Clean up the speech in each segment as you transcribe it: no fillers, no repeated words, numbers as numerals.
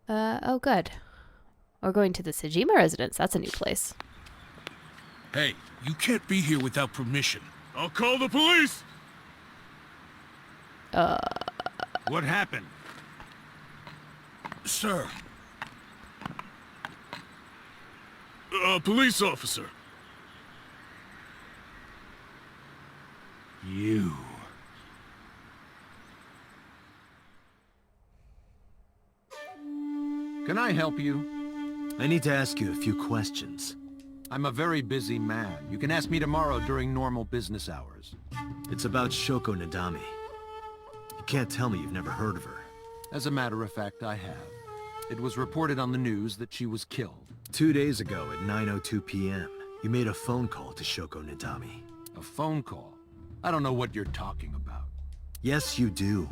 Oh good. We're going to the Sejima residence. That's a new place. Hey, you can't be here without permission. I'll call the police! What happened? Sir. Police officer. You. Can I help you? I need to ask you a few questions. I'm a very busy man. You can ask me tomorrow during normal business hours. It's about Shoko Nadami. You can't tell me you've never heard of her. As a matter of fact, I have. It was reported on the news that she was killed. 2 days ago at 9:02 p.m., you made a phone call to Shoko Nadami. A phone call? I don't know what you're talking about. Yes, you do.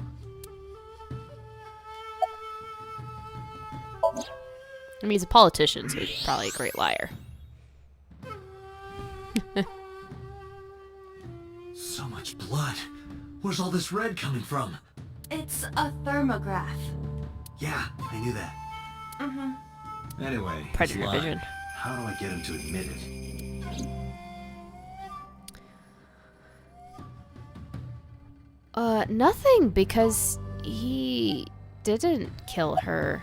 I mean, he's a politician, so he's probably a great liar. So much blood. Where's all this red coming from? It's a thermograph. Yeah, I knew that. Anyway, he's Predator lying. vision. How do I get him to admit it? Nothing, because he didn't kill her.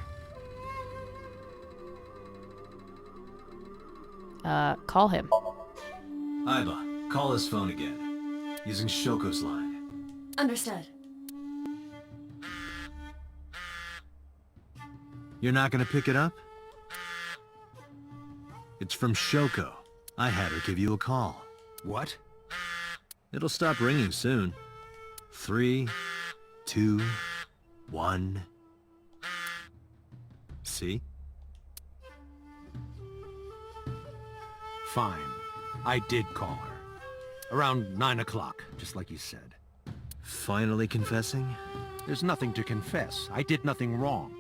Call him. Aiba, call his phone again. Using Shoko's line. Understood. You're not gonna pick it up? It's from Shoko. I had her give you a call. What? It'll stop ringing soon. 3, 2, 1. See? Fine. I did call her. Around 9 o'clock, just like you said. Finally confessing? There's nothing to confess. I did nothing wrong.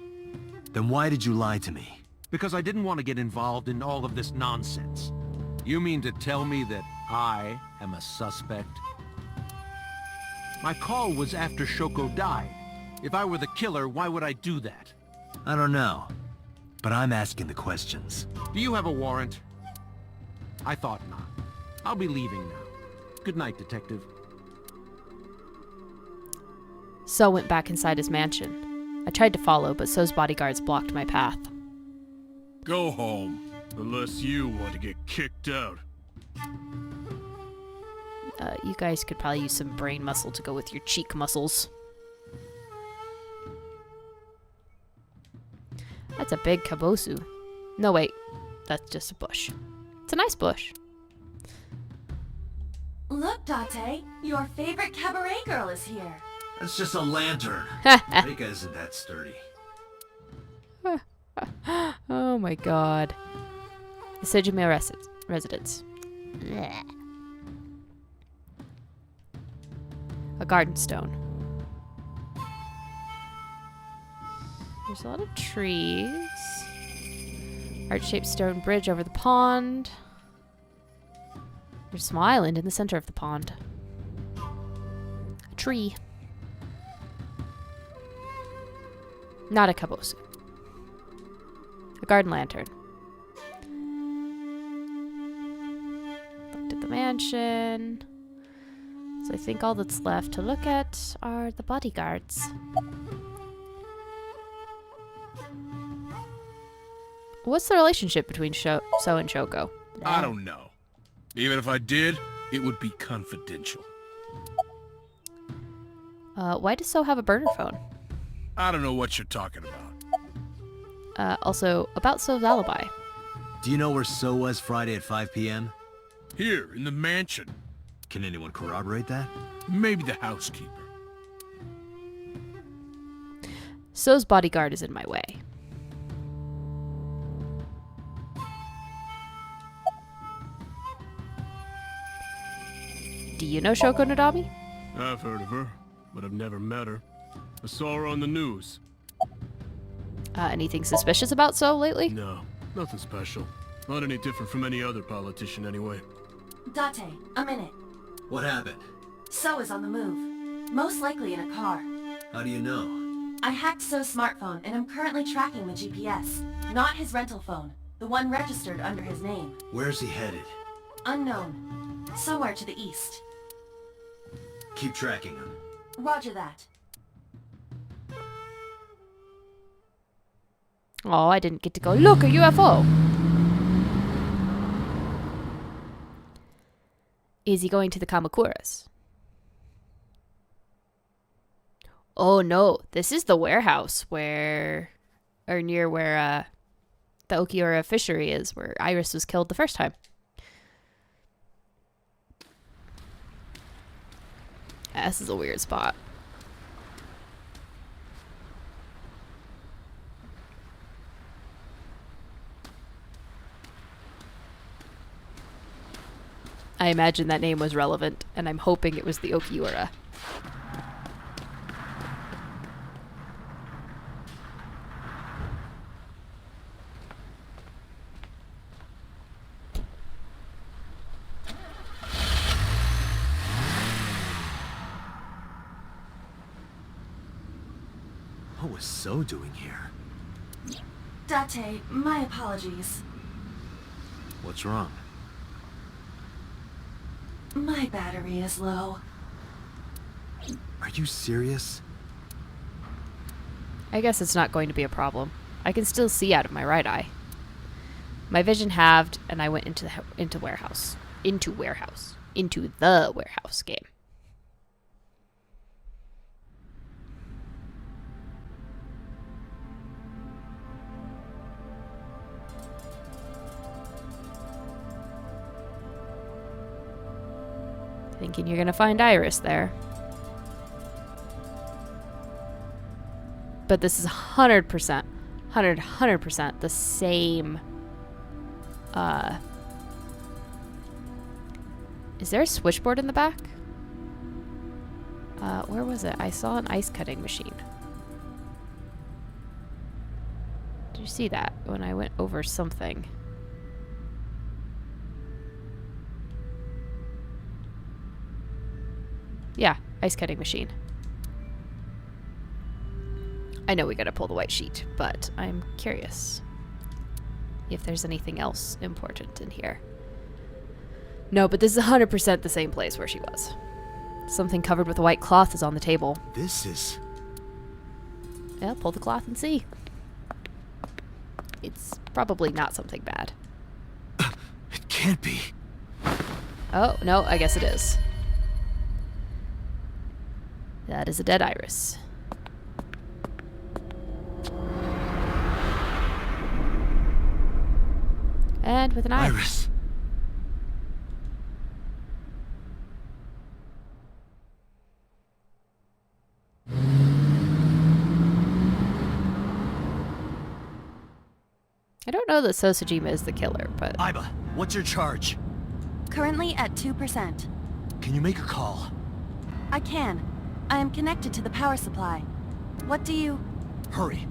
Then why did you lie to me? Because I didn't want to get involved in all of this nonsense. You mean to tell me that I am a suspect? My call was after Shoko died. If I were the killer, why would I do that? I don't know. But I'm asking the questions. Do you have a warrant? I thought not. I'll be leaving now. Good night, Detective. So went back inside his mansion. I tried to follow, but So's bodyguards blocked my path. Go home. Unless you want to get kicked out. You guys could probably use some brain muscle to go with your cheek muscles. That's a big kabosu. No, wait. That's just a bush. It's a nice bush. Look, Date, your favorite cabaret girl is here. That's just a lantern. Rika isn't that sturdy. Oh my god. The Sejima residence. Blech. A garden stone. There's a lot of trees. Heart-shaped stone bridge over the pond. There's a small island in the center of the pond. A tree. Not a kabosu. A garden lantern. Looked at the mansion. So I think all that's left to look at are the bodyguards. What's the relationship between So and Shoko? I don't know. Even if I did, it would be confidential. Why does So have a burner phone? I don't know what you're talking about. Also, about So's alibi. Do you know where So was Friday at 5 p.m.? Here, in the mansion. Can anyone corroborate that? Maybe the housekeeper. So's bodyguard is in my way. Do you know Shoko Nadami? I've heard of her, but I've never met her. I saw her on the news. Anything suspicious about So lately? No, nothing special. Not any different from any other politician anyway. Date, a minute. What happened? So is on the move. Most likely in a car. How do you know? I hacked So's smartphone and I'm currently tracking the GPS. Not his rental phone. The one registered under his name. Where's he headed? Unknown. Somewhere to the east. Keep tracking him. Roger that. Oh, I didn't get to go look, a UFO. Is he going to the Kamakuras? Oh no, this is the warehouse where, or near where the Okiura fishery is, where Iris was killed the first time. This is a weird spot. I imagine that name was relevant, and I'm hoping it was the Okiura. What was So doing here? Date, my apologies. What's wrong? My battery is low. Are you serious? I guess it's not going to be a problem. I can still see out of my right eye. My vision halved, and I went into the warehouse game. Thinking you're gonna find Iris there. But this is 100%, 100% the same. Is there a switchboard in the back? Where was it? I saw an ice cutting machine. Did you see that when I went over something? Yeah, ice cutting machine. I know we gotta pull the white sheet, but I'm curious if there's anything else important in here. No, but this is 100% the same place where she was. Something covered with a white cloth is on the table. This is... Yeah, pull the cloth and see. It's probably not something bad. It can't be. Oh, no, I guess it is. That is a dead Iris. And with an eye. Iris. I don't know that So Sejima is the killer, but... Aiba, what's your charge? Currently at 2%. Can you make a call? I can. I am connected to the power supply. What do you... Hurry.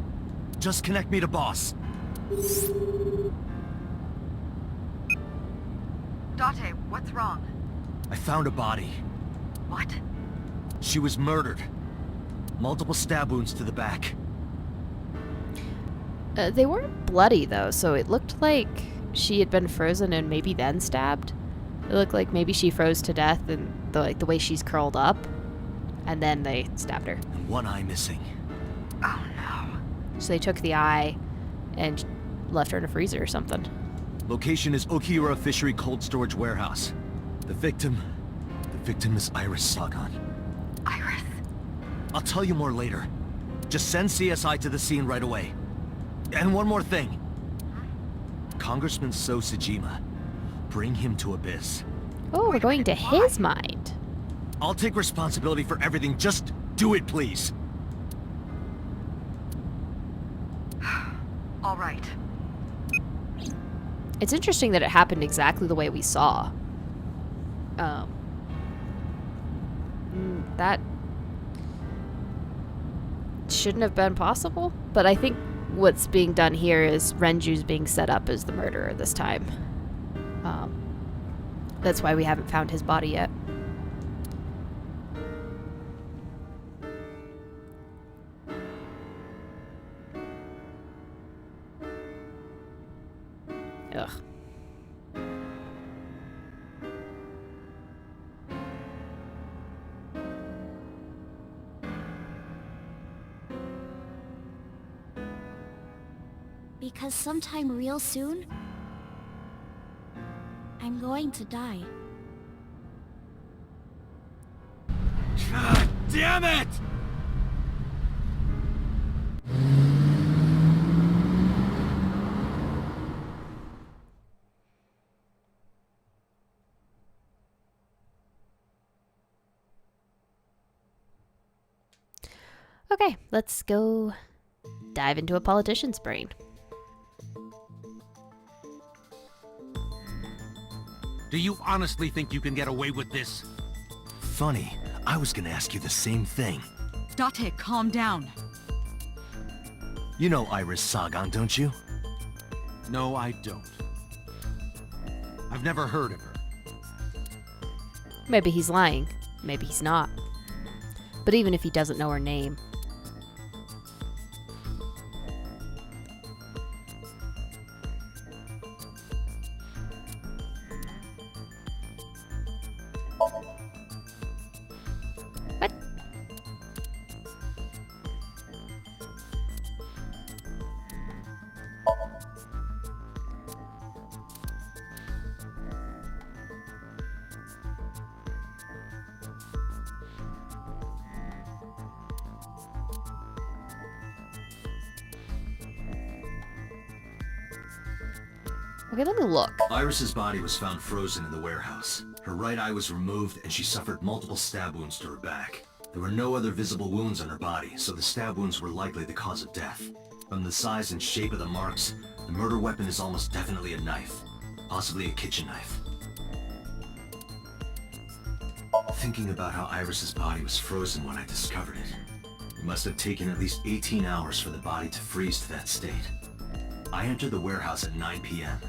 Just connect me to boss. Date, what's wrong? I found a body. What? She was murdered. Multiple stab wounds to the back. They weren't bloody, though, so it looked like she had been frozen and maybe then stabbed. It looked like maybe she froze to death and the way she's curled up, and then they stabbed her. And one eye missing. Oh no. So they took the eye and left her in a freezer or something. Location is Okiura Fishery Cold Storage Warehouse. The victim is Iris Sagan. Iris? I'll tell you more later. Just send CSI to the scene right away. And one more thing. Congressman So Sejima. Bring him to Abyss. Oh, we're going to his mind. I'll take responsibility for everything. Just do it, please. All right. It's interesting that it happened exactly the way we saw. That shouldn't have been possible, but I think what's being done here is Renju's being set up as the murderer this time. That's why we haven't found his body yet. Ugh. Because sometime real soon, I'm going to die. God damn it! Okay, let's go dive into a politician's brain. Do you honestly think you can get away with this? Funny, I was gonna ask you the same thing. Date, calm down. You know Iris Sagan, don't you? No, I don't. I've never heard of her. Maybe he's lying. Maybe he's not. But even if he doesn't know her name, what? Okay, let me look. Iris's body was found frozen in the warehouse. Her right eye was removed and she suffered multiple stab wounds to her back. There were no other visible wounds on her body, so the stab wounds were likely the cause of death. From the size and shape of the marks, the murder weapon is almost definitely a knife. Possibly a kitchen knife. Thinking about how Iris's body was frozen when I discovered it. It must have taken at least 18 hours for the body to freeze to that state. I entered the warehouse at 9 p.m.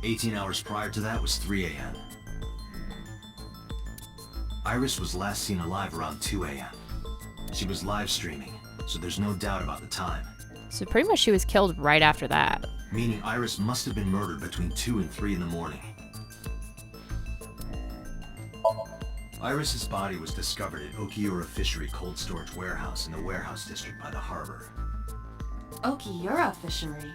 18 hours prior to that was 3 a.m. Iris was last seen alive around 2 a.m. She was live streaming, so there's no doubt about the time. So pretty much she was killed right after that. Meaning Iris must have been murdered between 2 and 3 in the morning. Iris's body was discovered at Okiura Fishery Cold Storage Warehouse in the warehouse district by the harbor. Okiura Fishery.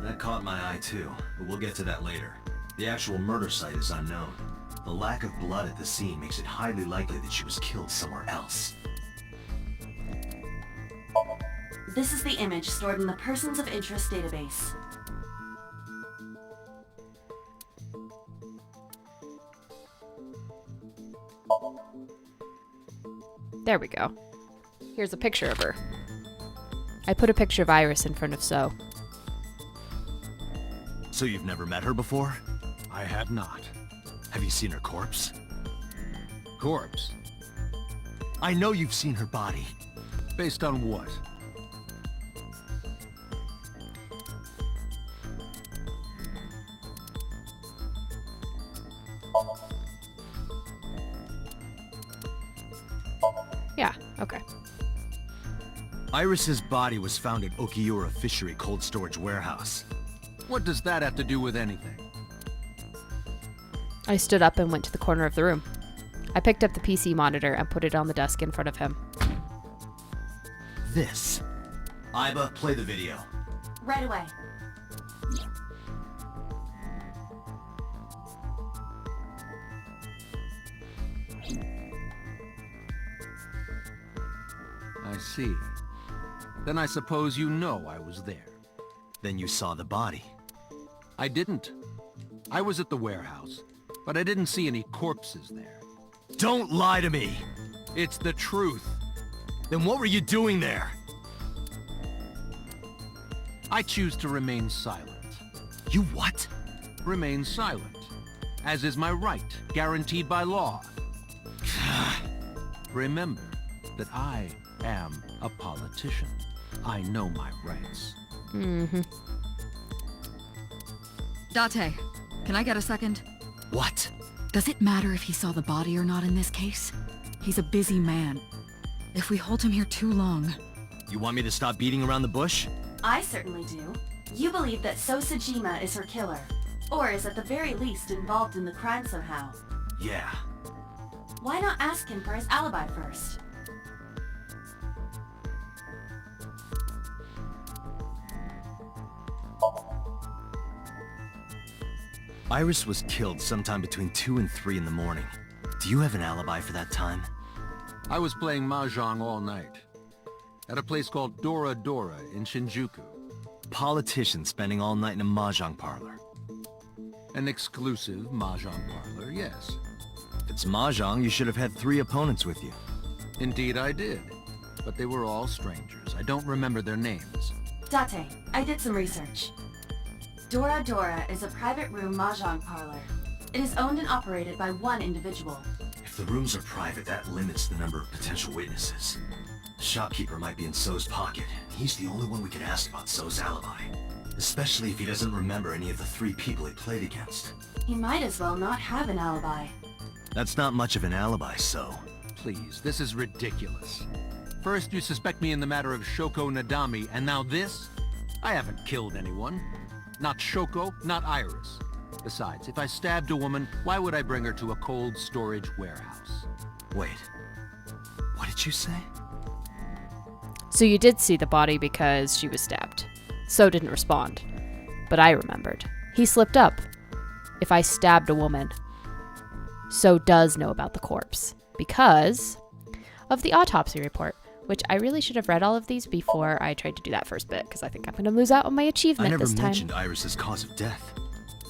That caught my eye too, but we'll get to that later. The actual murder site is unknown. The lack of blood at the scene makes it highly likely that she was killed somewhere else. This is the image stored in the Persons of Interest database. There we go. Here's a picture of her. I put a picture of Iris in front of So. So you've never met her before? I had not. Have you seen her corpse? Corpse? I know you've seen her body. Based on what? Yeah, okay. Iris's body was found at Okiura Fishery Cold Storage Warehouse. What does that have to do with anything? I stood up and went to the corner of the room. I picked up the PC monitor and put it on the desk in front of him. This. Iba, play the video. Right away. I see. Then I suppose you know I was there. Then you saw the body. I didn't. I was at the warehouse, but I didn't see any corpses there. Don't lie to me! It's the truth. Then what were you doing there? I choose to remain silent. You what? Remain silent, as is my right, guaranteed by law. Remember that I am a politician. I know my rights. Mm-hmm. Date, can I get a second? What? Does it matter if he saw the body or not in this case? He's a busy man. If we hold him here too long... You want me to stop beating around the bush? I certainly do. You believe that So Sejima is her killer. Or is at the very least involved in the crime somehow. Yeah. Why not ask him for his alibi first? Iris was killed sometime between 2 and 3 in the morning. Do you have an alibi for that time? I was playing Mahjong all night. At a place called Dora Dora in Shinjuku. Politician spending all night in a mahjong parlor. An exclusive Mahjong parlor, yes. If it's mahjong, you should have had 3 opponents with you. Indeed I did. But they were all strangers. I don't remember their names. Date, I did some research. Dora Dora is a private room mahjong parlor. It is owned and operated by one individual. If the rooms are private, that limits the number of potential witnesses. The shopkeeper might be in So's pocket. He's the only one we can ask about So's alibi. Especially if he doesn't remember any of the 3 people he played against. He might as well not have an alibi. That's not much of an alibi, So. Please, this is ridiculous. First you suspect me in the matter of Shoko Nadami, and now this? I haven't killed anyone. Not Shoko, not Iris. Besides, if I stabbed a woman, why would I bring her to a cold storage warehouse? Wait. What did you say? So you did see the body because she was stabbed. So didn't respond. But I remembered. He slipped up. If I stabbed a woman. So does know about the corpse. Because of the autopsy report. Which I really should have read all of these before I tried to do that first bit. Because I think I'm going to lose out on my achievement this time. I never mentioned Iris's cause of death.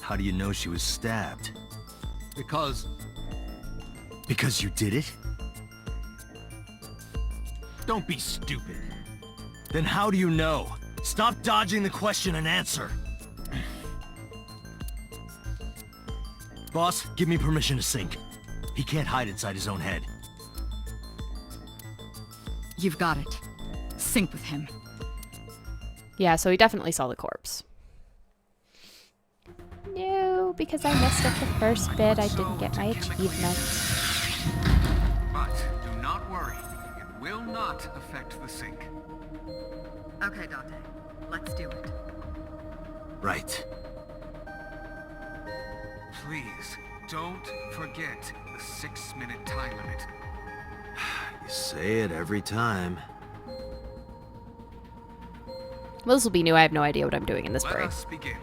How do you know she was stabbed? Because Because you did it? don't be stupid. Then how do you know? Stop dodging the question and answer. Boss, give me permission to sink. He can't hide inside his own head. You've got it. Sync with him. Yeah, so he definitely saw the corpse. No, because I messed up the first bit, I didn't get my achievement. But do not worry. It will not affect the sync. Okay, Dante. Let's do it. Right. Please, don't forget the 6-minute time limit. You say it every time. Well, this will be new. I have no idea what I'm doing in this Let break. us begin.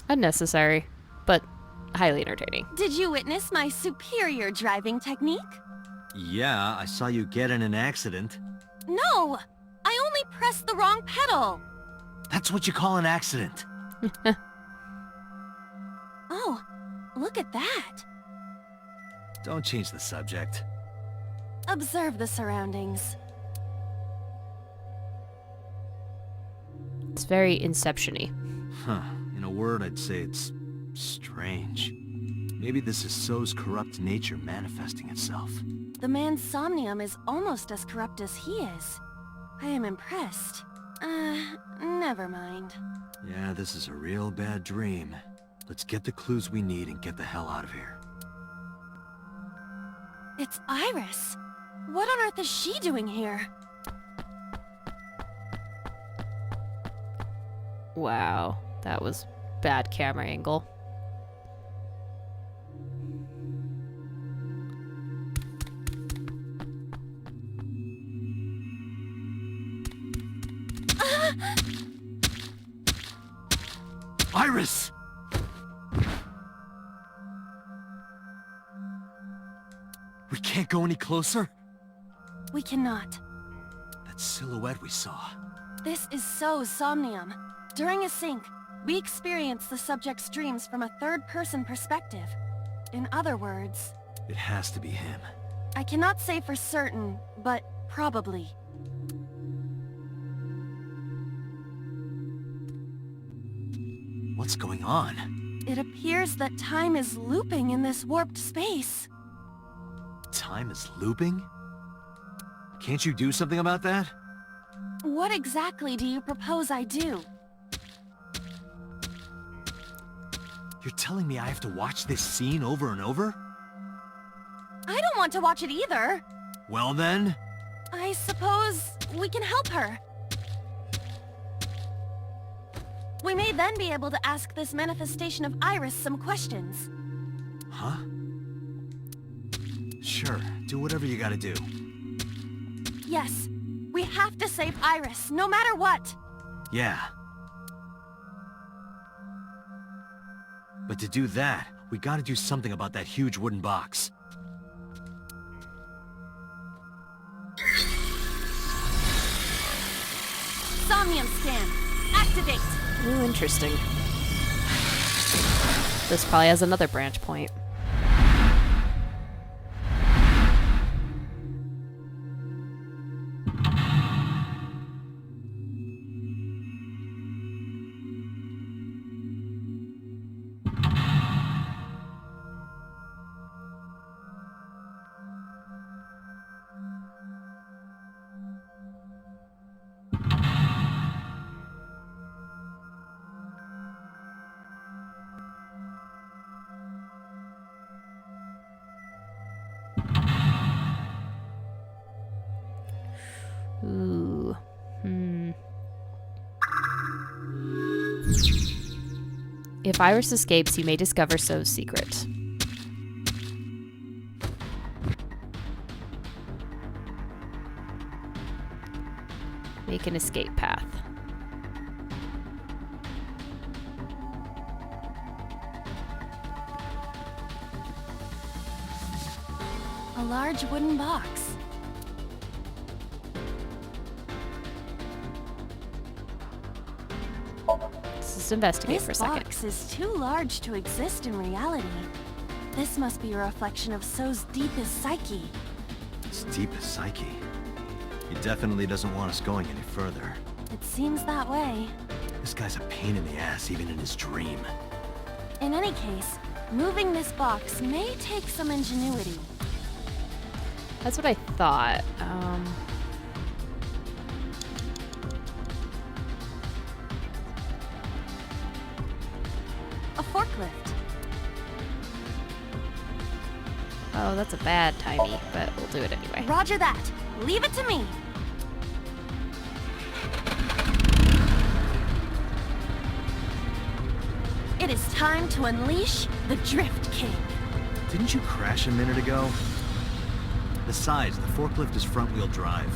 Unnecessary, but highly entertaining. Did you witness my superior driving technique? Yeah, I saw you get in an accident. No! I only pressed the wrong pedal! That's what you call an accident. Oh, look at that! Don't change the subject. Observe the surroundings. It's very Inception-y. Huh. In a word, I'd say it's strange. Maybe this is So's corrupt nature manifesting itself. The man's Somnium is almost as corrupt as he is. I am impressed. Never mind. Yeah, this is a real bad dream. Let's get the clues we need and get the hell out of here. It's Iris. What on earth is she doing here? Wow, that was bad camera angle. Iris! We can't go any closer? We cannot. That silhouette we saw. This is So Somnium. During a sync, we experience the subject's dreams from a third-person perspective. In other words, It has to be him. I cannot say for certain, but Probably. What's going on? It appears that time is looping in this warped space. Time is looping? Can't you do something about that? What exactly do you propose I do? You're telling me I have to watch this scene over and over? I don't want to watch it either. Well then... I suppose we can help her. We may then be able to ask this manifestation of Iris some questions. Huh? Sure, do whatever you gotta do. Yes, we have to save Iris, no matter what. Yeah. But to do that, we gotta do something about that huge wooden box. Somnium scan. Activate. Ooh, interesting. This probably has another branch point. Ooh. If Iris escapes, you may discover So's secret. Make an escape path. A large wooden box. Let's just investigate for a This second. box is too large to exist in reality. This must be a reflection of So's deepest psyche. His deepest psyche. He definitely doesn't want us going any further. It seems that way. This guy's a pain in the ass even in his dream. In any case, moving this box may take some ingenuity. That's what I thought. A forklift. Oh, that's a bad timey, but we'll do it anyway. Roger that. Leave it to me. It is time to unleash the Drift King. Didn't you crash a minute ago? Besides, the forklift is front-wheel drive.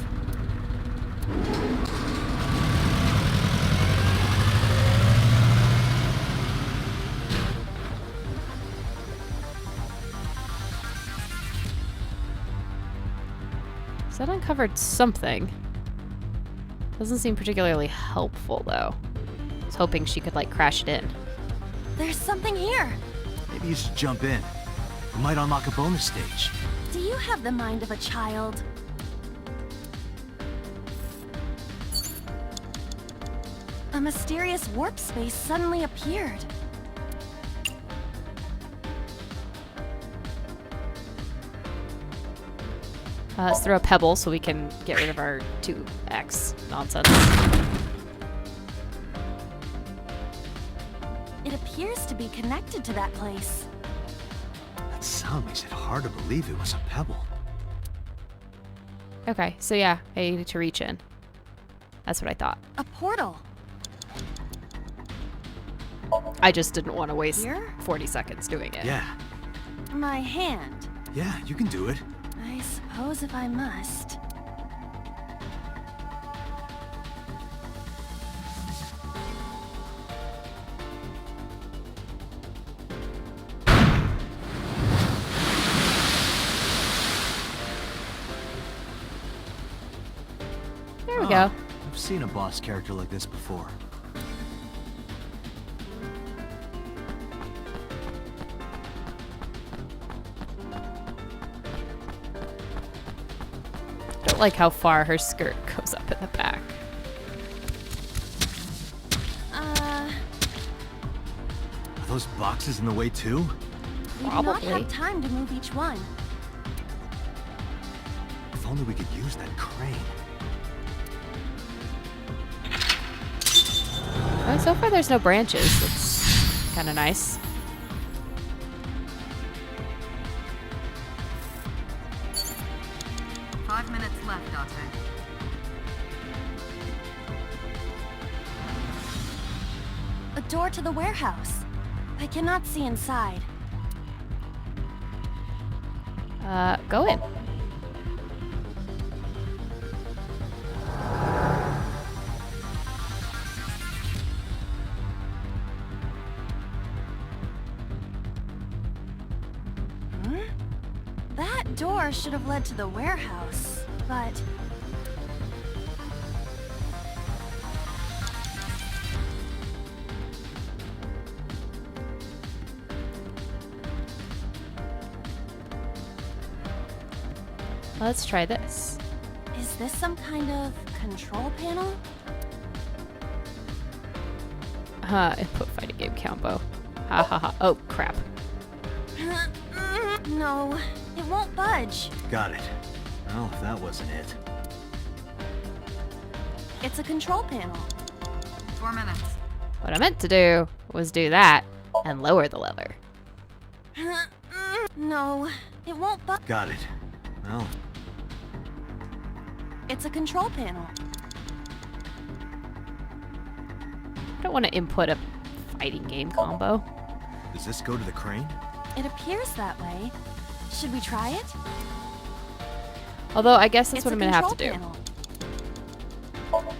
So that uncovered something. Doesn't seem particularly helpful, though. I was hoping she could, like, crash it in. There's something here. Maybe you should jump in. We might unlock a bonus stage. Do you have the mind of a child? A mysterious warp space suddenly appeared. Let's throw a pebble so we can get rid of our 2x nonsense. It appears to be connected to that place. That sound makes it hard to believe it was a pebble. Okay, so yeah, I need to reach in. That's what I thought. A portal. I just didn't want to waste Here? 40 seconds doing it. Yeah, My hand. yeah, you can do it. I suppose if I must. There we go. I've seen a boss character like this before. don't like how far her skirt goes up in the back. Are those boxes in the way too? We do not Probably. have time to move each one. If only we could use that crane. Oh, so far there's no branches. It's kind of nice. Five minutes left, Date. A door to the warehouse. I cannot see inside. Go in. That door should have led to the warehouse, but... Let's try this. Is this some kind of control panel? Input fighting game combo. Ha ha ha. Oh, crap. No, it won't budge. Got it. Well, if that wasn't it. It's a control panel. 4 minutes. What I meant to do was do that and lower the lever. No, it won't budge. Got it. Well, It's a control panel. I don't want to input a fighting game combo. does this go to the crane? It appears that way. Should we try it? Although I guess that's It's what a I'm gonna have to do. control panel.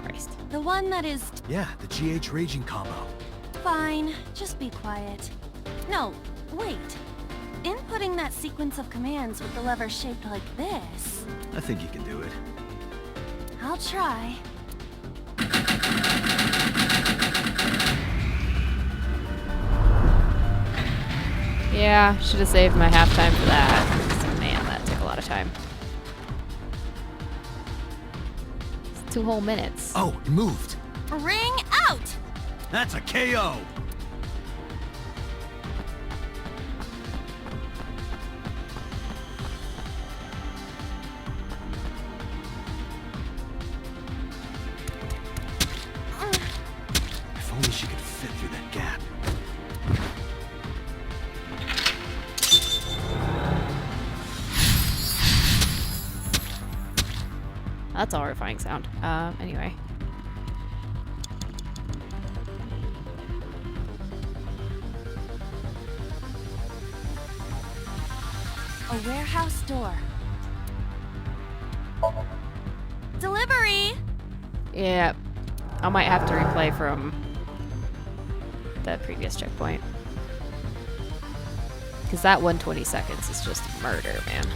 Christ. The one that is Yeah, the GH raging combo. fine. Just be quiet. No, wait. Inputting that sequence of commands with the lever shaped like this. I think you can do it. I'll try. Yeah, should have saved my halftime for that. Man, that took a lot of time. It's 2 whole minutes. Oh, it moved. Ring out! That's a KO. If only she could fit through that gap. That's a horrifying sound. Anyway. A warehouse door. Delivery! Yeah. I might have to replay from the previous checkpoint. Because that 120 seconds is just murder, man.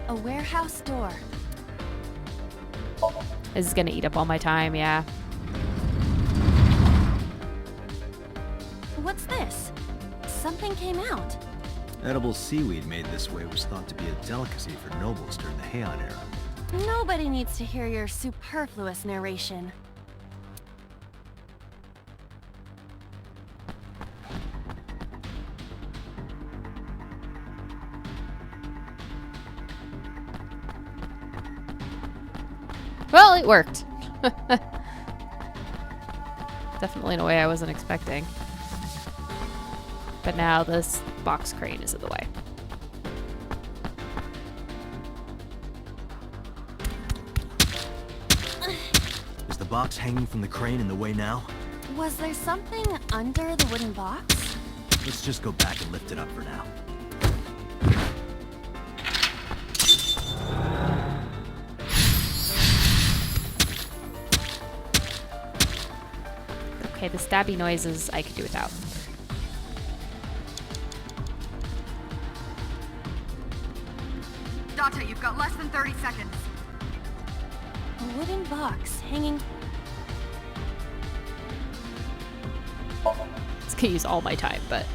A warehouse door. This is gonna eat up all my time, yeah. What's this? Something came out. Edible seaweed made this way was thought to be a delicacy for nobles during the Heian era. Nobody needs to hear your superfluous narration. Well, it worked. Definitely in a way I wasn't expecting. But now this box crane is in the way. Is the box hanging from the crane in the way now? Was there something under the wooden box? Let's just go back and lift it up for now. Okay, the stabby noises I could do without. Date, you've got less than 30 seconds. A wooden box hanging... It's gonna use all my time, but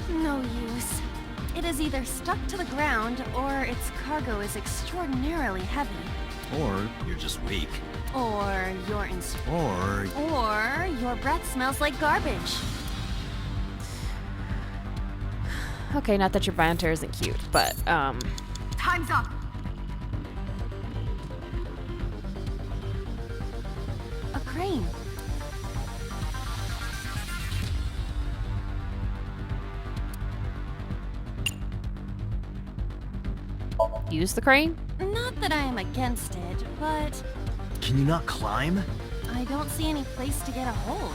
No use. It is either stuck to the ground, or its cargo is extraordinarily heavy. Or you're just weak. Or your Or your breath smells like garbage. okay, not that your banter isn't cute, but Time's up! A crane. use the crane? Not that I am against it, but Can you not climb? I don't see any place to get a hold.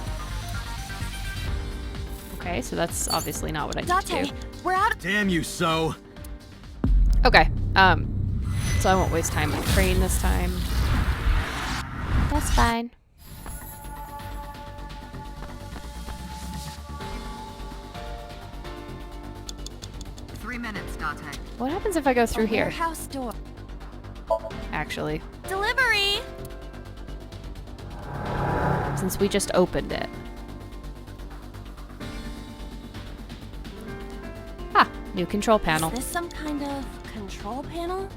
Okay, so that's obviously not what I need to Date, do. we're out of... Damn you, So! Okay, so I won't waste time with the crane this time. That's fine. What happens if I go through here? Warehouse door. Actually, Delivery! since we just opened it. Ah, new control panel. Is this some kind of control panel?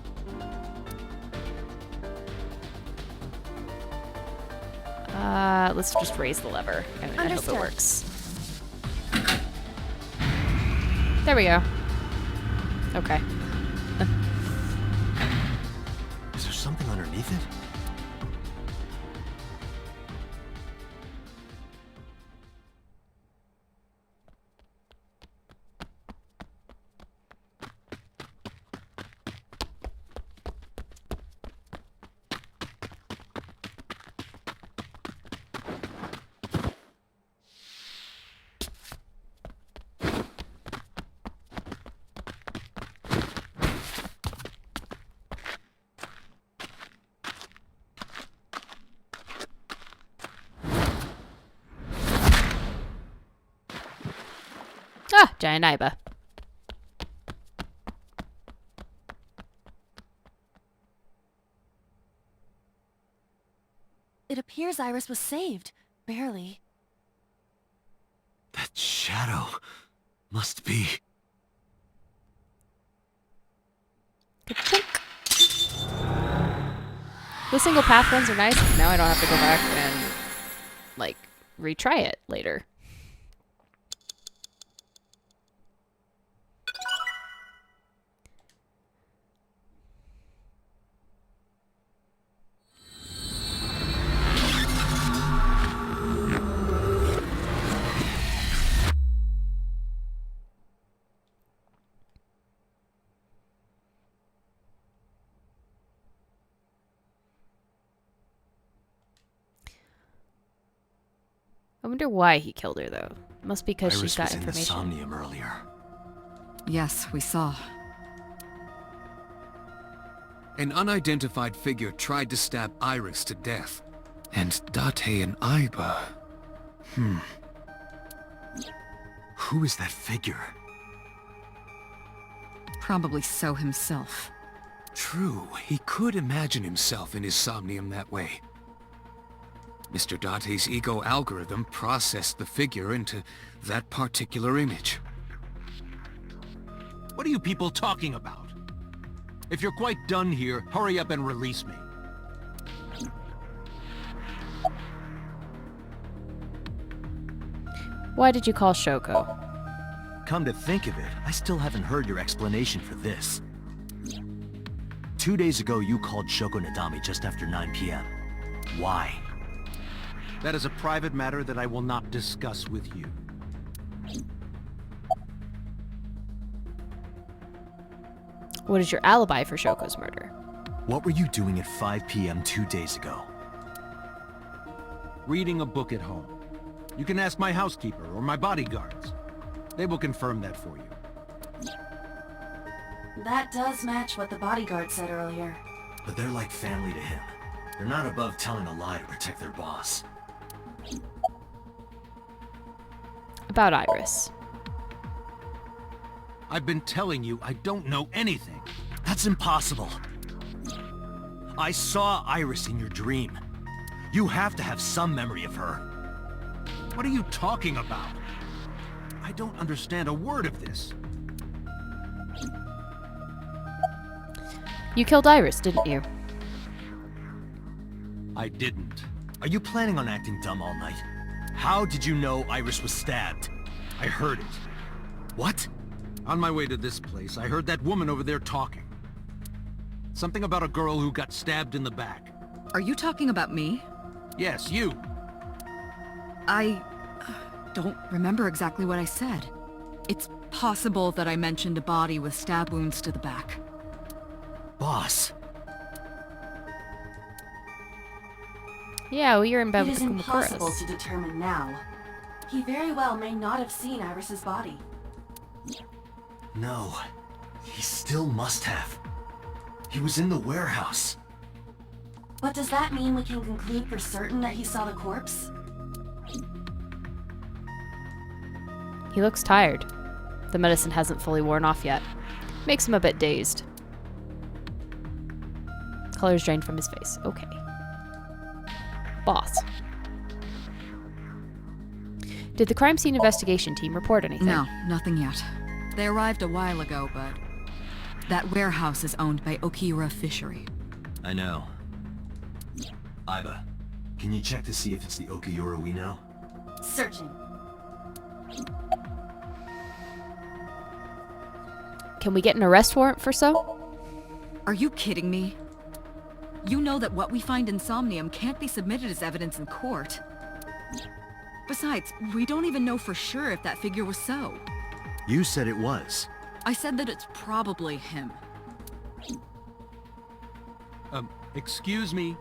Let's just raise the lever. I hope it Understood. works. There we go. Okay. Is there something underneath it? Ah, giant Iba. It appears Iris was saved. Barely. That shadow must be... The single path ones are nice. Now I don't have to go back and, like, retry it later. I wonder why he killed her, though. Must be because she's Iris got was in the information. Somnium earlier. Yes, we saw. An unidentified figure tried to stab Iris to death. And Date and Iba... Who is that figure? Probably So himself. True, he could imagine himself in his Somnium that way. Mr. Date's ego algorithm processed the figure into that particular image. What are you people talking about? If you're quite done here, hurry up and release me. Why did you call Shoko? Come to think of it, I still haven't heard your explanation for this. 2 days ago, you called Shoko Nadami just after 9 p.m. Why? That is a private matter that I will not discuss with you. What is your alibi for Shoko's murder? What were you doing at 5 p.m. 2 days ago? Reading a book at home. You can ask my housekeeper or my bodyguards. They will confirm that for you. That does match what the bodyguard said earlier. But they're like family to him. They're not above telling a lie to protect their boss. About Iris. I've been telling you I don't know anything. That's impossible. I saw Iris in your dream. You have to have some memory of her. What are you talking about? I don't understand a word of this. You killed Iris, didn't you? I didn't. Are you planning on acting dumb all night? How did you know Iris was stabbed? I heard it. What? On my way to this place, I heard that woman over there talking. Something about a girl who got stabbed in the back. Are you talking about me? Yes, you. I don't remember exactly what I said. It's possible that I mentioned a body with stab wounds to the back. Boss. Yeah, well, you're in bed It with is the impossible Kumakuras. to determine now. He very well may not have seen Iris's body. No. He still must have. He was in the warehouse. But does that mean we can conclude for certain that he saw the corpse? He looks tired. The medicine hasn't fully worn off yet. Makes him a bit dazed. Color's drained from his face. Okay. Boss. Did the crime scene investigation team report anything? No, nothing yet. They arrived a while ago, but that warehouse is owned by Okira Fishery. I know. Iba, can you check to see if it's the Okiura we know? Searching. Can we get an arrest warrant for So? Are you kidding me? You know that what we find in Somnium can't be submitted as evidence in court. Besides, we don't even know for sure if that figure was So. You said it was. I said that it's probably him. Excuse me?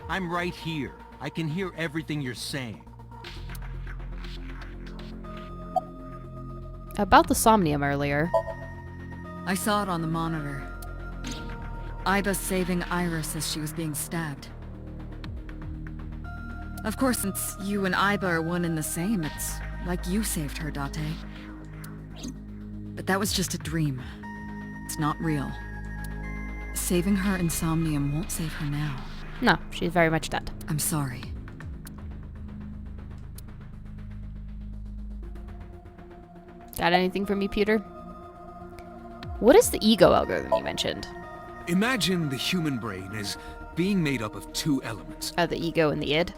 I'm right here. I can hear everything you're saying. About the Somnium earlier. I saw it on the monitor. Iba saving Iris as she was being stabbed. Of course, since you and Iba are one and the same, it's like you saved her, Date. But that was just a dream. It's not real. Saving her in Somnium won't save her now. No, she's very much dead. I'm sorry. Got anything from me, Peter? What is the ego algorithm you mentioned? Imagine the human brain as being made up of two elements. The ego and the id?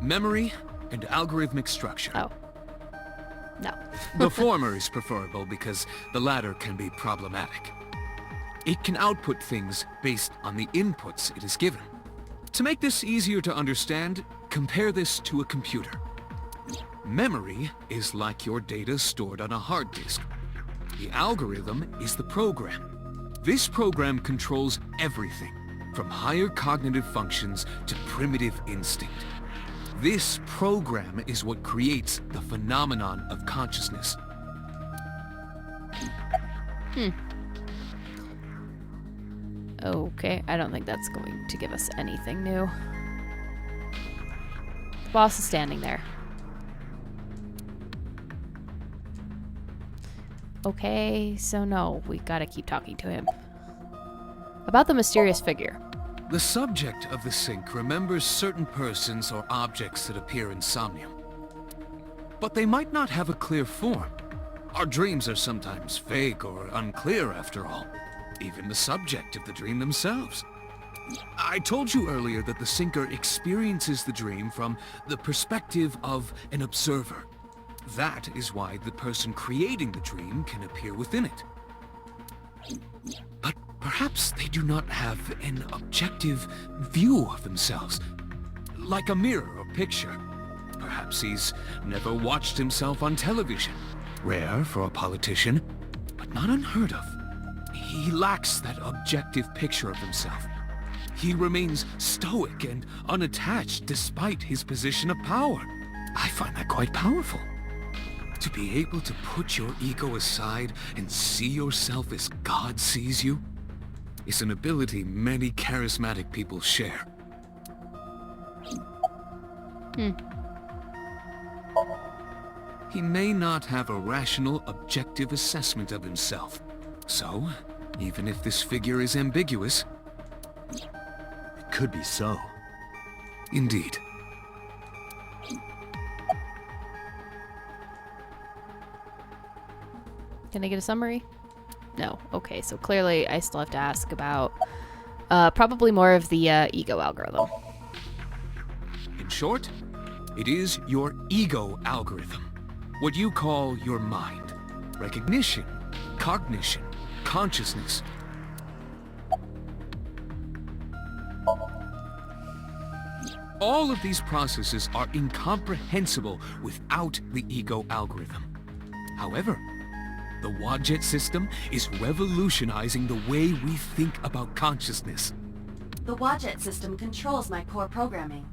Memory and algorithmic structure. Oh. No. The former is preferable because the latter can be problematic. It can output things based on the inputs it is given. To make this easier to understand, compare this to a computer. Memory is like your data stored on a hard disk. The algorithm is the program. This program controls everything, from higher cognitive functions to primitive instinct. This program is what creates the phenomenon of consciousness. Okay, I don't think that's going to give us anything new. The boss is standing there. Okay, so no, we gotta keep talking to him. About the mysterious figure. The subject of the sync remembers certain persons or objects that appear in Somnium. But they might not have a clear form. Our dreams are sometimes vague or unclear after all. Even the subject of the dream themselves. I told you earlier that the syncer experiences the dream from the perspective of an observer. That is why the person creating the dream can appear within it. But perhaps they do not have an objective view of themselves, like a mirror or picture. Perhaps he's never watched himself on television. Rare for a politician, but not unheard of. He lacks that objective picture of himself. He remains stoic and unattached despite his position of power. I find that quite powerful. To be able to put your ego aside and see yourself as God sees you is an ability many charismatic people share. He may not have a rational, objective assessment of himself. So, even if this figure is ambiguous, It could be so. Indeed. Can I get a summary? No. Okay, so clearly I still have to ask about probably more of the ego algorithm. In short, it is your ego algorithm. What you call your mind. Recognition, cognition, consciousness. All of these processes are incomprehensible without the ego algorithm. However, the Wadjet system is revolutionizing the way we think about consciousness. The Wadjet system controls my core programming.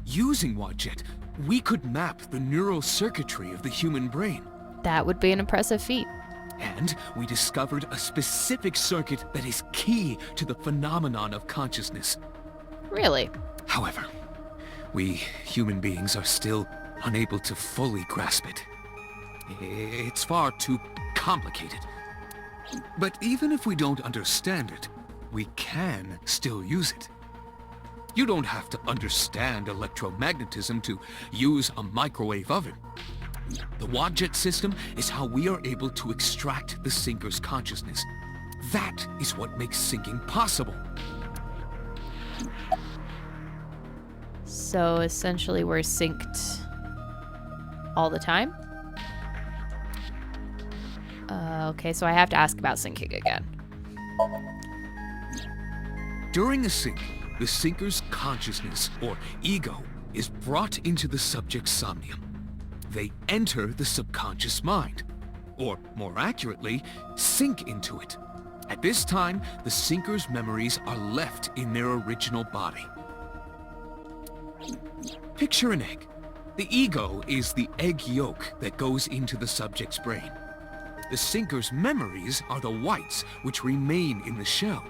Using Wadjet, we could map the neural circuitry of the human brain. That would be an impressive feat. And we discovered a specific circuit that is key to the phenomenon of consciousness. Really? However, we human beings are still unable to fully grasp it. It's far too complicated. But even if we don't understand it, we can still use it. You don't have to understand electromagnetism to use a microwave oven. The Wadjet system is how we are able to extract the sinker's consciousness. That is what makes sinking possible. So essentially we're synced all the time? Okay, so I have to ask about syncing again. During a sync, the sinker's consciousness, or ego, is brought into the subject's somnium. They enter the subconscious mind, or more accurately, sink into it. At this time, the sinker's memories are left in their original body. Picture an egg. The ego is the egg yolk that goes into the subject's brain. The sinker's memories are the whites which remain in the shell.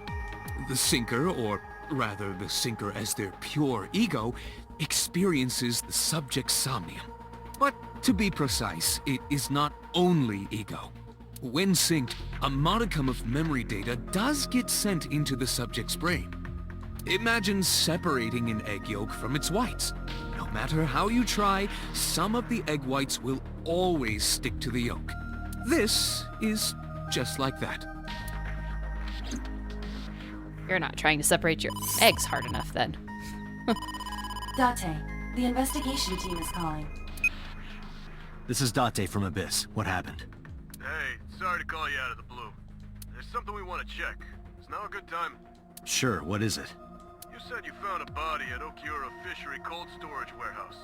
The sinker, or rather the sinker as their pure ego, experiences the subject's somnium. But to be precise, it is not only ego. When synced, a modicum of memory data does get sent into the subject's brain. Imagine separating an egg yolk from its whites. No matter how you try, some of the egg whites will always stick to the yolk. This is just like that. You're not trying to separate your eggs hard enough then. Date, the investigation team is calling. This is Date from Abyss. What happened? Hey, sorry to call you out of the blue. There's something we want to check. Is now a good time? Sure, what is it? You said you found a body at Okiura Fishery Cold Storage Warehouse.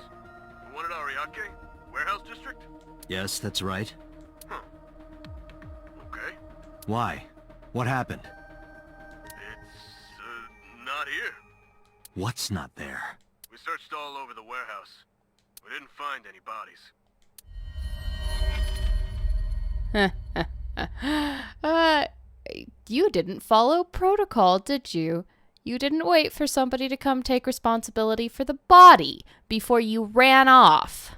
The one at Ariake? Warehouse District? Yes, that's right. Huh. Okay. Why? What happened? It's, not here. What's not there? We searched all over the warehouse. We didn't find any bodies. You didn't follow protocol, did you? You didn't wait for somebody to come take responsibility for the body before you ran off.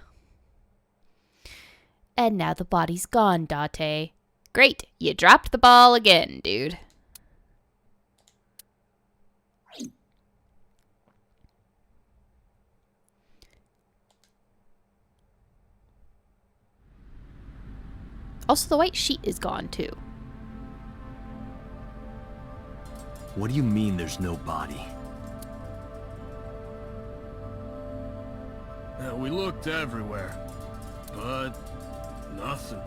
And now the body's gone, Date. Great, you dropped the ball again, dude. Also, the white sheet is gone, too. What do you mean there's no body? We looked everywhere, but nothing.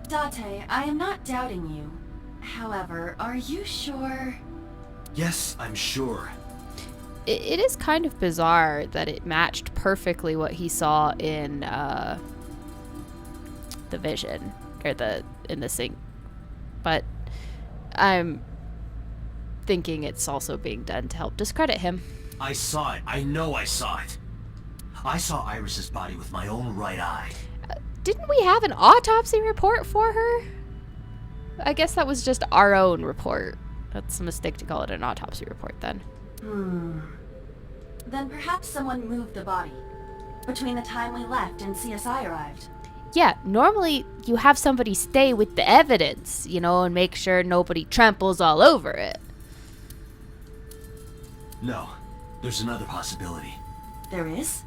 Date, I am not doubting you. However, are you sure? Yes, I'm sure. It is kind of bizarre that it matched perfectly what he saw in the vision, or in the sync. But I'm thinking it's also being done to help discredit him. I saw it. I know I saw it. I saw Iris's body with my own right eye. Didn't we have an autopsy report for her? I guess that was just our own report. That's a mistake to call it an autopsy report then. Then perhaps someone moved the body between the time we left and CSI arrived. Yeah, normally you have somebody stay with the evidence, and make sure nobody tramples all over it. No, there's another possibility. There is?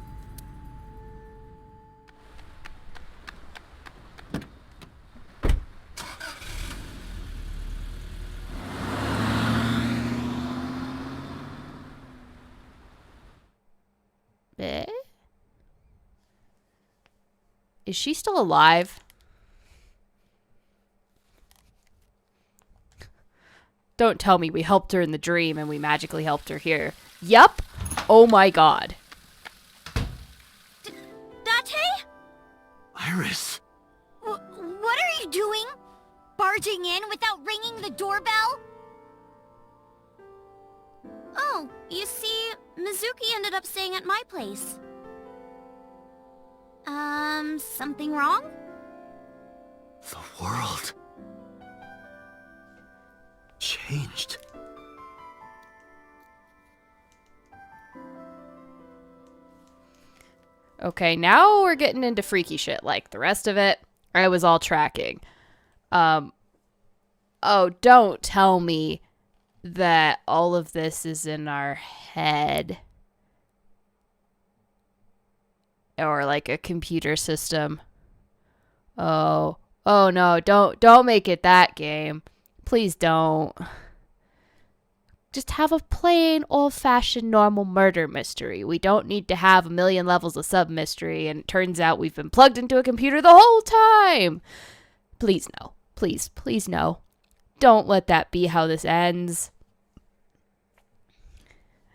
Eh? Is she still alive? Don't tell me we helped her in the dream and we magically helped her here. Yup. Oh my god. Date? Iris! What are you doing? Barging in without ringing the doorbell? Oh, you see, Mizuki ended up staying at my place. Something wrong? The world... changed. Okay, now we're getting into freaky shit. Like, the rest of it, I was all tracking. Oh, don't tell me that all of this is in our head. Or like a computer system. Oh no, don't make it that game. Please don't. Just have a plain, old-fashioned, normal murder mystery. We don't need to have a million levels of sub-mystery, and it turns out we've been plugged into a computer the whole time. Please no. Please no. Don't let that be how this ends.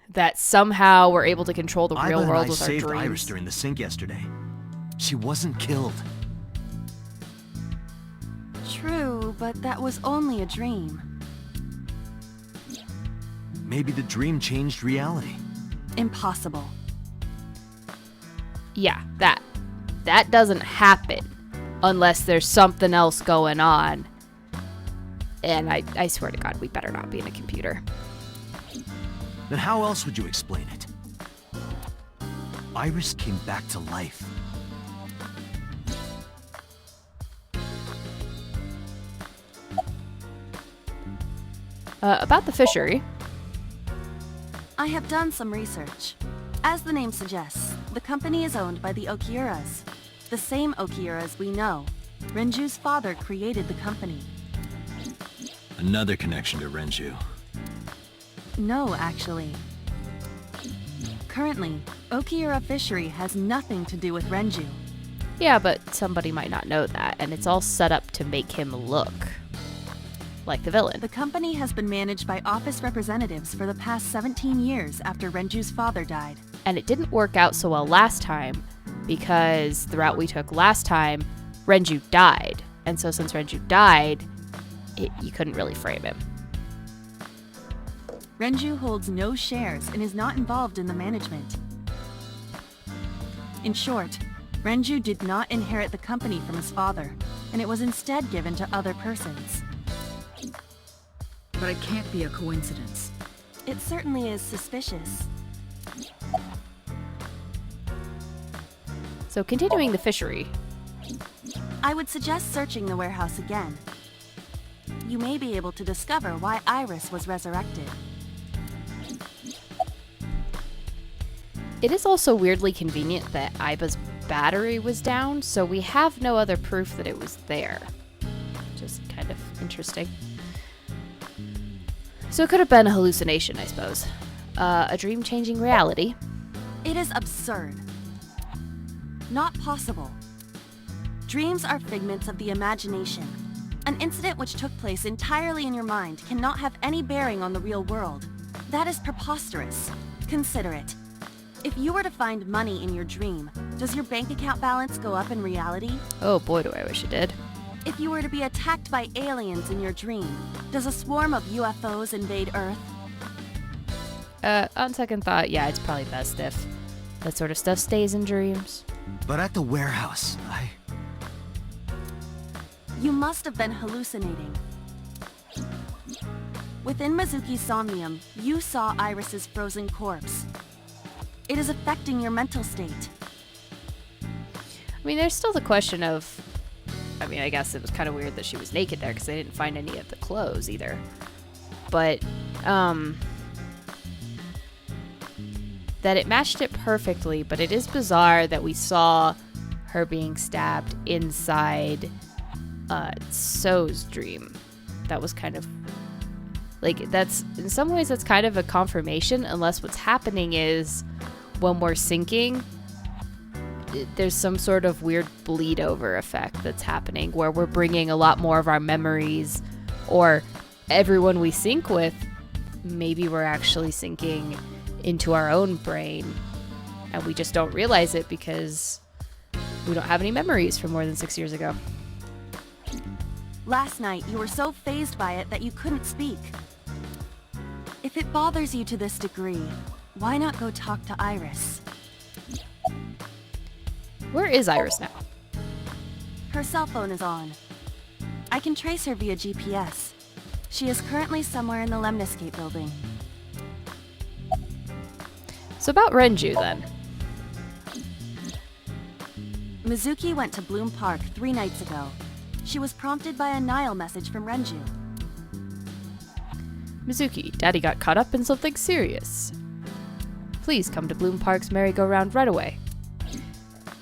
That somehow we're able to control the real world with our dreams. I saved Iris during the sink yesterday. She wasn't killed. True, but that was only a dream. Maybe the dream changed reality. Impossible. Yeah, that doesn't happen unless there's something else going on. And I swear to God, we better not be in a computer. Then how else would you explain it? Iris came back to life. About the fishery. I have done some research. As the name suggests, the company is owned by the Okiuras. The same Okiuras we know. Renju's father created the company. Another connection to Renju. No, actually. Currently, Okiura Fishery has nothing to do with Renju. Yeah, but somebody might not know that, and it's all set up to make him look like the villain. The company has been managed by office representatives for the past 17 years after Renju's father died. And it didn't work out so well last time, because the route we took last time, Renju died. And so since Renju died, you couldn't really frame him. Renju holds no shares and is not involved in the management. In short, Renju did not inherit the company from his father, and it was instead given to other persons. But it can't be a coincidence. It certainly is suspicious. So continuing the fishery. I would suggest searching the warehouse again. You may be able to discover why Iris was resurrected. It is also weirdly convenient that Aiba's battery was down, so we have no other proof that it was there. Just kind of interesting. So it could have been a hallucination, I suppose. A dream changing reality. It is absurd. Not possible. Dreams are figments of the imagination. An incident which took place entirely in your mind cannot have any bearing on the real world. That is preposterous. Consider it. If you were to find money in your dream, does your bank account balance go up in reality? Oh boy, do I wish it did. If you were to be attacked by aliens in your dream, does a swarm of UFOs invade Earth? On second thought, yeah, it's probably best if that sort of stuff stays in dreams. But at the warehouse, You must have been hallucinating. Within Mizuki's Somnium, you saw Iris's frozen corpse. It is affecting your mental state. I mean, there's still the question of... I mean, I guess it was kind of weird that she was naked there because they didn't find any of the clothes either. But, that it matched it perfectly, but it is bizarre that we saw her being stabbed inside So's dream. That was kind of like, that's in some ways that's kind of a confirmation, unless what's happening is when we're syncing, there's some sort of weird bleed over effect that's happening where we're bringing a lot more of our memories, or everyone we sync with, maybe we're actually syncing into our own brain and we just don't realize it because we don't have any memories from more than 6 years ago. Last night, you were so fazed by it that you couldn't speak. If it bothers you to this degree, why not go talk to Iris? Where is Iris now? Her cell phone is on. I can trace her via GPS. She is currently somewhere in the Lemniscate building. So about Renju then. Mizuki went to Bloom Park 3 nights ago. She was prompted by a Nile message from Renju. Mizuki, Daddy got caught up in something serious. Please come to Bloom Park's merry-go-round right away.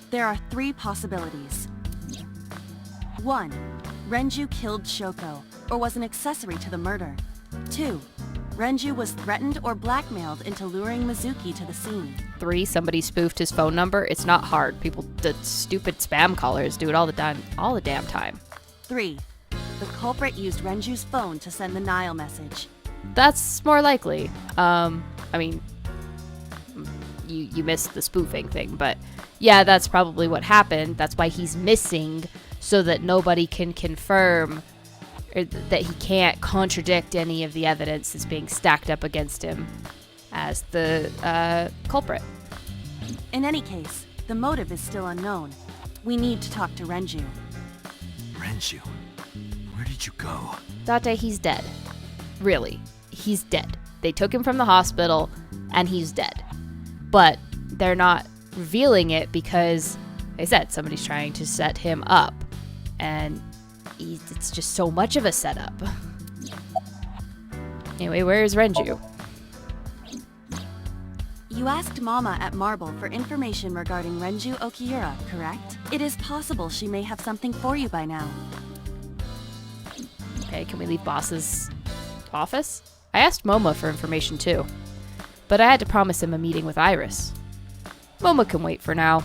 There are 3 possibilities. 1. Renju killed Shoko, or was an accessory to the murder. 2. Renju was threatened or blackmailed into luring Mizuki to the scene. 3. Somebody spoofed his phone number. It's not hard. The stupid spam callers do it all the damn time. 3. The culprit used Renju's phone to send the Nile message. That's more likely. I mean, you missed the spoofing thing, but yeah, that's probably what happened. That's why he's missing, so that nobody can confirm, or that he can't contradict any of the evidence that's being stacked up against him as the culprit. In any case, the motive is still unknown. We need to talk to Renju. Renju, where did you go? Date, he's dead. Really, he's dead. They took him from the hospital, and he's dead. But they're not revealing it because, like I said, somebody's trying to set him up. And it's just so much of a setup. Anyway, where is Renju? You asked Mama at Marble for information regarding Renju Okiura, correct? It is possible she may have something for you by now. Okay, can we leave Boss's office? I asked Moma for information too, but I had to promise him a meeting with Iris. Moma can wait for now.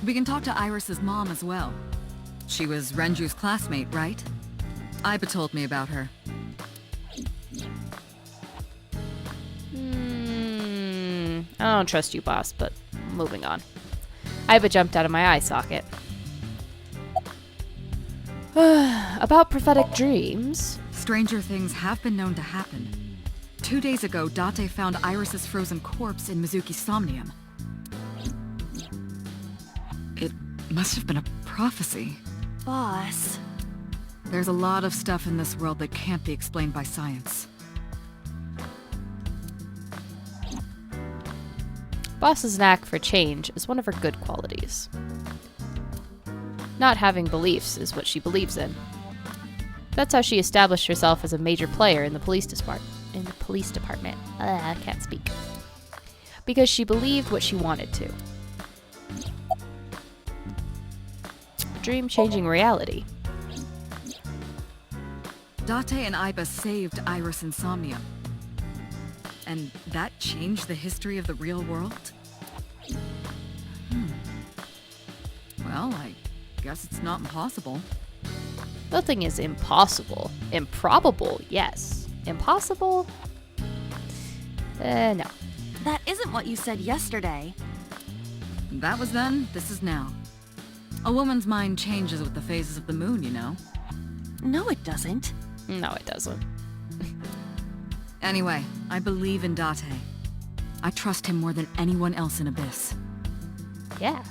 We can talk to Iris's mom as well. She was Renju's classmate, right? Iba told me about her. I don't trust you, boss, but moving on. Iba jumped out of my eye socket. About prophetic dreams. Stranger things have been known to happen. 2 days ago, Date found Iris's frozen corpse in Mizuki's Somnium. It must have been a prophecy. Boss. There's a lot of stuff in this world that can't be explained by science. Boss's knack for change is one of her good qualities. Not having beliefs is what she believes in. That's how she established herself as a major player in the police department. I can't speak. Because she believed what she wanted to. Dream changing reality. Date and Iba saved Iris and Somnium. And that changed the history of the real world? Well, I guess it's not impossible. Nothing is impossible. Improbable, yes. Impossible? No. That isn't what you said yesterday. That was then, this is now. A woman's mind changes with the phases of the moon, you know? No, it doesn't. No, it doesn't. Anyway, I believe in Date. I trust him more than anyone else in Abyss. Yeah,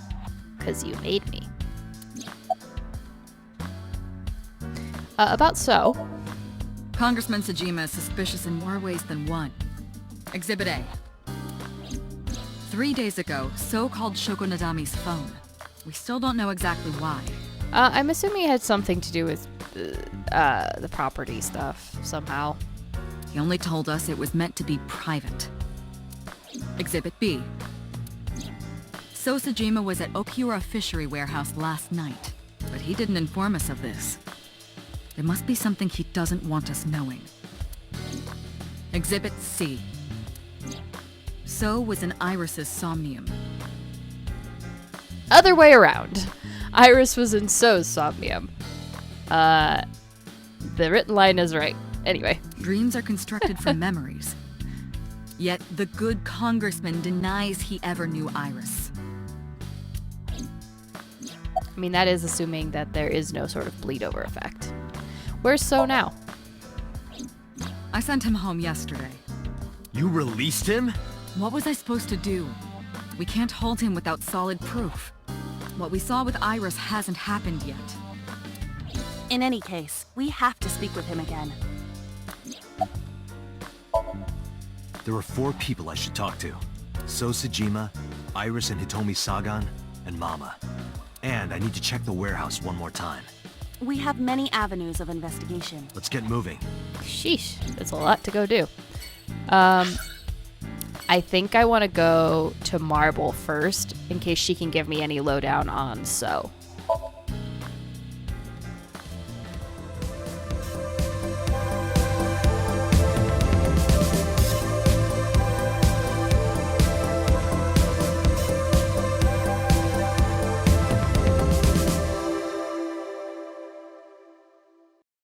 'cause you made me. About So. Congressman Sejima is suspicious in more ways than one. Exhibit A. 3 days ago, So called Shoko Nadami's phone. We still don't know exactly why. I'm assuming it had something to do with the property stuff, somehow. He only told us it was meant to be private. Exhibit B. So Sejima was at Okiura Fishery Warehouse last night, but he didn't inform us of this. There must be something he doesn't want us knowing. Exhibit C. So was in Iris's Somnium. Other way around. Iris was in So's Somnium. The written line is right. Anyway. Dreams are constructed from memories. Yet the good congressman denies he ever knew Iris. I mean, that is assuming that there is no sort of bleed over effect. Where's So now? I sent him home yesterday. You released him? What was I supposed to do? We can't hold him without solid proof. What we saw with Iris hasn't happened yet. In any case, we have to speak with him again. There are 4 people I should talk to. So Sejima, Iris and Hitomi Sagan, and Mama. And I need to check the warehouse one more time. We have many avenues of investigation. Let's get moving. Sheesh, that's a lot to go do. I think I want to go to Marble first, in case she can give me any lowdown on So.